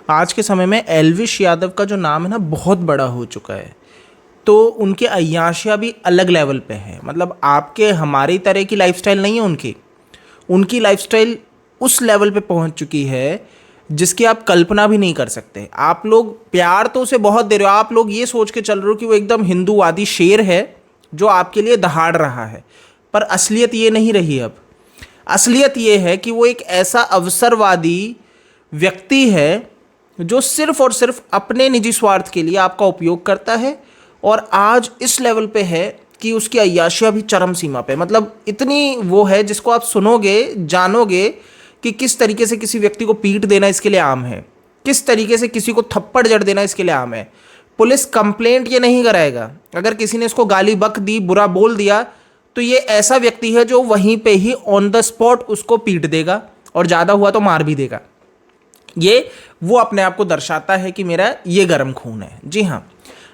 आज के समय में एल्विश यादव का जो नाम है ना बहुत बड़ा हो चुका है। तो उनके अय्याशियाँ भी अलग लेवल पे हैं। मतलब आपके हमारी तरह की लाइफस्टाइल नहीं है उनकी। उनकी लाइफस्टाइल उस लेवल पे पहुंच चुकी है जिसकी आप कल्पना भी नहीं कर सकते। आप लोग प्यार तो उसे बहुत दे रहे हो, आप लोग ये सोच के चल रहे हो कि वो एकदम हिंदूवादी शेर है जो आपके लिए दहाड़ रहा है, पर असलियत ये नहीं रही। अब असलियत ये है कि वो एक ऐसा अवसरवादी व्यक्ति है जो सिर्फ और सिर्फ अपने निजी स्वार्थ के लिए आपका उपयोग करता है, और आज इस लेवल पे है कि उसकी अय्याशियाँ भी चरम सीमा पे। मतलब इतनी वो है जिसको आप सुनोगे जानोगे कि किस तरीके से किसी व्यक्ति को पीट देना इसके लिए आम है, किस तरीके से किसी को थप्पड़ जड़ देना इसके लिए आम है। पुलिस कंप्लेंट ये नहीं कराएगा। अगर किसी ने इसको गाली बक दी, बुरा बोल दिया, तो ये ऐसा व्यक्ति है जो वहीं पे ही ऑन द स्पॉट उसको पीट देगा, और ज़्यादा हुआ तो मार भी देगा। ये वो अपने आप को दर्शाता है कि मेरा ये गर्म खून है। जी हाँ,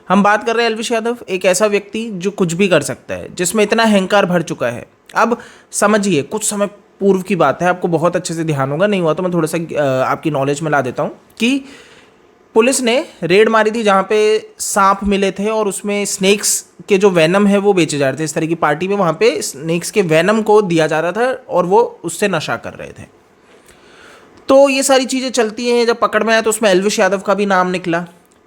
हम बात कर रहे हैं एल्विश यादव, एक ऐसा व्यक्ति जो कुछ भी कर सकता है, जिसमें इतना अहंकार भर चुका है। अब समझिए, कुछ समय पूर्व की बात है, आपको बहुत अच्छे से ध्यान होगा, नहीं हुआ तो मैं थोड़ा सा आपकी नॉलेज में ला देता हूँ कि पुलिस ने रेड मारी थी जहाँ पे सांप मिले थे और उसमें स्नेक्स के जो वेनम है वो बेचे जा रहे थे। इस तरह की पार्टी में वहाँ पे स्नेक्स के वेनम को दिया जा रहा था और वो उससे नशा कर रहे थे। तो ये सारी चीज़ें चलती हैं। जब पकड़ में आया तो उसमें एल्विश यादव का भी नाम निकला।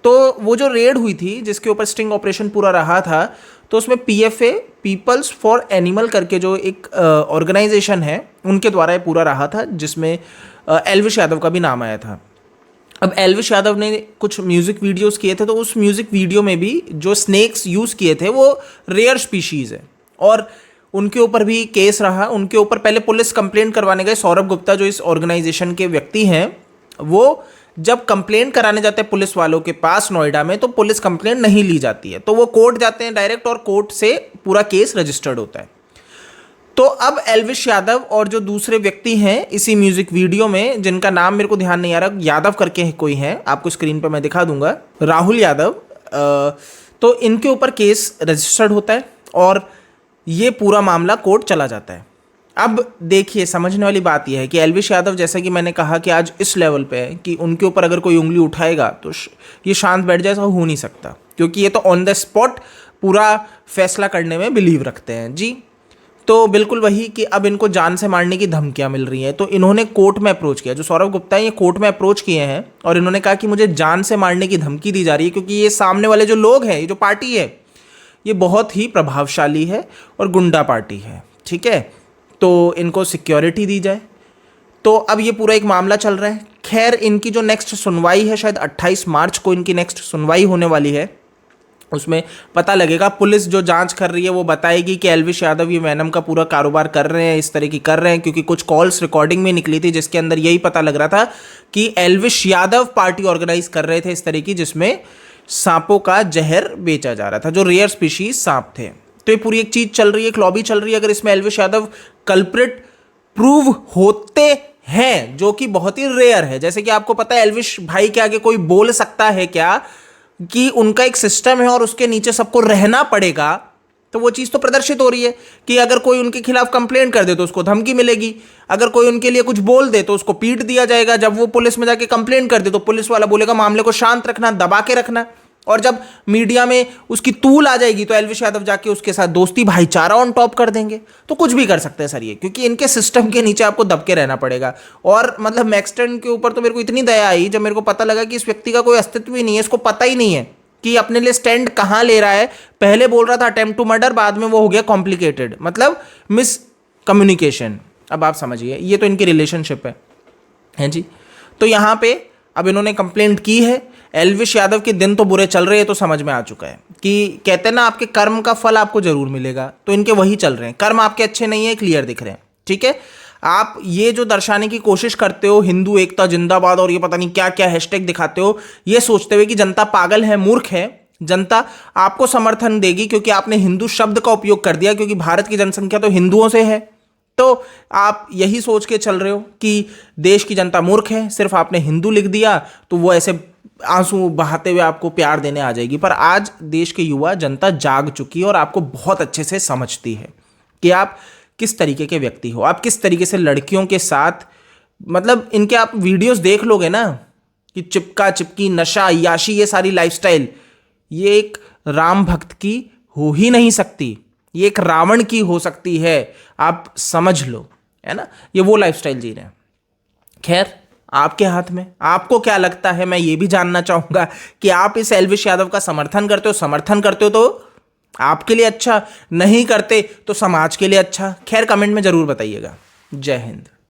तो वो जो रेड हुई थी जिसके ऊपर स्टिंग ऑपरेशन पूरा रहा था, तो उसमें पीएफए, पीपल्स फॉर एनिमल करके जो एक ऑर्गेनाइजेशन है, उनके द्वारा ये पूरा रहा था, जिसमें एल्विश यादव का भी नाम आया था। अब एल्विश यादव ने कुछ म्यूज़िक वीडियोस किए थे, तो उस म्यूज़िक वीडियो में भी जो स्नेक्स यूज़ किए थे वो रेयर स्पीशीज़ है, और उनके ऊपर भी केस रहा। उनके ऊपर पहले पुलिस कंप्लेंट करवाने गए। सौरभ गुप्ता जो इस ऑर्गेनाइजेशन के व्यक्ति हैं, वो जब कंप्लेंट कराने जाते हैं पुलिस वालों के पास नोएडा में, तो पुलिस कंप्लेंट नहीं ली जाती है, तो वो कोर्ट जाते हैं डायरेक्ट, और कोर्ट से पूरा केस रजिस्टर्ड होता है। तो अब एल्विश यादव और जो दूसरे व्यक्ति हैं इसी म्यूजिक वीडियो में, जिनका नाम मेरे को ध्यान नहीं आ रहा, यादव करके कोई है, आपको स्क्रीन पर मैं दिखा दूंगा, राहुल यादव, तो इनके ऊपर केस रजिस्टर्ड होता है और ये पूरा मामला कोर्ट चला जाता है। अब देखिए, समझने वाली बात यह है कि एल्विश यादव, जैसा कि मैंने कहा, कि आज इस लेवल पे है कि उनके ऊपर अगर कोई उंगली उठाएगा तो ये शांत बैठ जाए, ऐसा हो नहीं सकता, क्योंकि ये तो ऑन द स्पॉट पूरा फैसला करने में बिलीव रखते हैं। जी, तो बिल्कुल वही कि अब इनको जान से मारने की धमकियां मिल रही हैं, तो इन्होंने कोर्ट में अप्रोच किया। जो सौरभ गुप्ता है, ये कोर्ट में अप्रोच किए हैं और इन्होंने कहा कि मुझे जान से मारने की धमकी दी जा रही है, क्योंकि ये सामने वाले जो लोग हैं, ये जो पार्टी है, ये बहुत ही प्रभावशाली है और गुंडा पार्टी है। ठीक है, तो इनको सिक्योरिटी दी जाए। तो अब ये पूरा एक मामला चल रहा है। खैर, इनकी जो नेक्स्ट सुनवाई है, शायद 28 मार्च को इनकी नेक्स्ट सुनवाई होने वाली है। उसमें पता लगेगा, पुलिस जो जांच कर रही है वो बताएगी कि एल्विश यादव ये वैनम का पूरा कारोबार कर रहे हैं, इस तरह की कर रहे हैं, क्योंकि कुछ कॉल्स रिकॉर्डिंग में निकली थी जिसके अंदर यही पता लग रहा था कि एल्विश यादव पार्टी ऑर्गेनाइज कर रहे थे इस तरह की, जिसमें सांपों का जहर बेचा जा रहा था, जो रेयर स्पीशीज सांप थे। तो ये पूरी एक चीज चल रही है, एक लॉबी चल रही है। अगर इसमें एल्विश यादव कल्प्रिट प्रूव होते हैं, जो कि बहुत ही रेयर है, जैसे कि आपको पता है एल्विश भाई के आगे कोई बोल सकता है क्या कि उनका एक सिस्टम है और उसके नीचे सबको रहना पड़ेगा, तो वो चीज़ तो प्रदर्शित हो रही है कि अगर कोई उनके खिलाफ कंप्लेंट कर दे तो उसको धमकी मिलेगी, अगर कोई उनके लिए कुछ बोल दे तो उसको पीट दिया जाएगा, जब वो पुलिस में जाके कंप्लेंट कर दे तो पुलिस वाला बोलेगा मामले को शांत रखना, दबा के रखना, और जब मीडिया में उसकी तूल आ जाएगी तो एल्विश यादव जाके उसके साथ दोस्ती भाईचारा ऑन टॉप कर देंगे। तो कुछ भी कर सकते हैं सर ये, क्योंकि इनके सिस्टम के नीचे आपको दब के रहना पड़ेगा। और मतलब मैक्सटर्न के ऊपर तो मेरे को इतनी दया आई जब मेरे को पता लगा कि इस व्यक्ति का कोई अस्तित्व ही नहीं है, इसको पता ही नहीं है कि अपने लिए स्टैंड कहाँ ले रहा है। पहले बोल रहा था अटेम्प्ट टू मर्डर, बाद में वो हो गया कॉम्प्लिकेटेड, मतलब मिस कम्युनिकेशन। अब आप समझिए, ये तो इनकी रिलेशनशिप है जी। तो यहाँ पे अब इन्होंने कंप्लेंट की है। एल्विश यादव के दिन तो बुरे चल रहे हैं, तो समझ में आ चुका है कि कहते हैं ना, आपके कर्म का फल आपको जरूर मिलेगा, तो इनके वही चल रहे हैं। कर्म आपके अच्छे नहीं है, क्लियर दिख रहे हैं। ठीक है, आप ये जो दर्शाने की कोशिश करते हो, हिंदू एकता जिंदाबाद और ये पता नहीं क्या क्या हैशटैग दिखाते हो, ये सोचते हुए कि जनता पागल है, मूर्ख है, जनता आपको समर्थन देगी क्योंकि आपने हिंदू शब्द का उपयोग कर दिया, क्योंकि भारत की जनसंख्या तो हिंदुओं से है। तो आप यही सोच के चल रहे हो कि देश की जनता मूर्ख है, सिर्फ आपने हिंदू लिख दिया तो वो ऐसे आंसू बहाते हुए आपको प्यार देने आ जाएगी। पर आज देश के युवा जनता जाग चुकी है और आपको बहुत अच्छे से समझती है कि आप किस तरीके के व्यक्ति हो, आप किस तरीके से लड़कियों के साथ, मतलब इनके आप वीडियोस देख लोगे ना, कि चिपका चिपकी, नशा, अय्याशी, ये सारी लाइफस्टाइल ये एक राम भक्त की हो ही नहीं सकती, ये एक रावण की हो सकती है। आप समझ लो, है ना, ये वो लाइफस्टाइल जी रहे हैं। खैर, आपके हाथ में, आपको क्या लगता है, मैं ये भी जानना चाहूंगा कि आप इस एल्विश यादव का समर्थन करते हो? समर्थन करते हो तो आपके लिए अच्छा, नहीं करते तो समाज के लिए अच्छा। खैर, कमेंट में जरूर बताइएगा। जय हिंद।